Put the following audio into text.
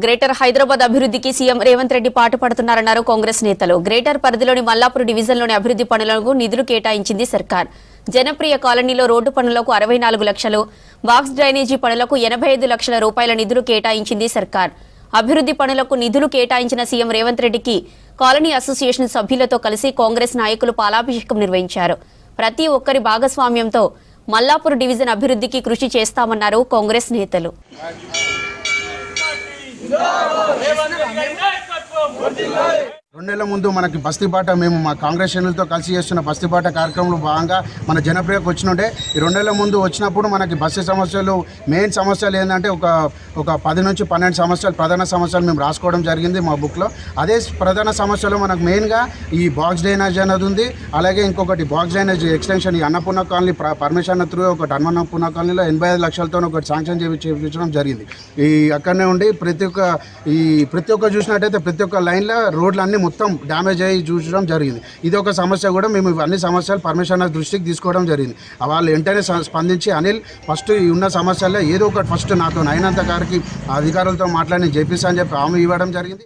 Greater Hyderabad అభివృద్ధికి CM Revanth Reddy పాటుపడుతున్నారన్నారు Congress నేతలు. Greater పరిధిలోని మల్లాపూర్ డివిజన్లోని అభివృద్ధి పనులకు నిధులు కేటాయించింది సర్కార్. జనప్రియ కాలనీలో రోడ్డు పనులకు 64 లక్షలు, బాక్స్ డ్రైనేజీ పనులకు 85 లక్షల రూపాయల నిధులు కేటాయించింది సర్కార్. అభివృద్ధి పనులకు నిధులు కేటాయించిన సీఎం రేవంత్ రెడ్డికి కాలనీ అసోసియేషన్ సభ్యులతో కలిసి కాంగ్రెస్ నాయకులు పాలాభిషేకం నిర్వహించారు. ప్రతి ఒక్కరి భాగస్వామ్యంతో మల్లాపూర్ డివిజన్ అభివృద్ధికి కృషి చేస్తామన్నారు కాంగ్రెస్ నేతలు. 2 నెలల ముందు మనకి బస్తీబాట మేము మా కాంగ్రెస్ శ్రేణులతో కలిసి చేస్తున్న బస్తీబాట కార్యక్రమంలో భాగంగా మన జనప్రియకు వచ్చినుండే. ఈ 2 నెలల ముందు వచ్చినప్పుడు మనకి బస్సు సమస్యలు మెయిన్ సమస్యలు ఏంటంటే ఒక 10 నుంచి 12 సమస్యలు ప్రధాన సమస్యలు మేము రాసుకోవడం జరిగింది మా బుక్లో. అదే ప్రధాన సమస్యలు మనకు మెయిన్గా ఈ బాక్స్ డ్రైనేజ్ అనేది ఉంది. అలాగే ఇంకొకటి బాక్స్ డ్రైనేజ్ ఎక్స్టెన్షన్ ఈ అన్నపూర్ణ కాలనీ పర్మిషన్ త్రూ ఒకటి అన్నపూర్ణ కాలనీలో 85 లక్షలతో ఒకటి శాంక్షన్ చేయించడం జరిగింది. ఈ అక్కడనే ఉండి ప్రతి ఒక్క చూసినట్టయితే ప్రతి ఒక్క లైన్లో రోడ్లు అన్నీ మొత్తం డ్యామేజ్ అయ్యి చూసడం జరిగింది. ఇది ఒక సమస్య కూడా మేము అన్ని సమస్యలు పర్మిషన్ దృష్టికి తీసుకోవడం జరిగింది. వాళ్ళు వెంటనే స్పందించి అనిల్ ఫస్ట్ ఉన్న సమస్యల్లో ఏదో ఒకటి ఫస్ట్ నాతో అయినంత గారికి అధికారులతో మాట్లాడి చేపిస్తా అని చెప్పి హామీ ఇవ్వడం జరిగింది.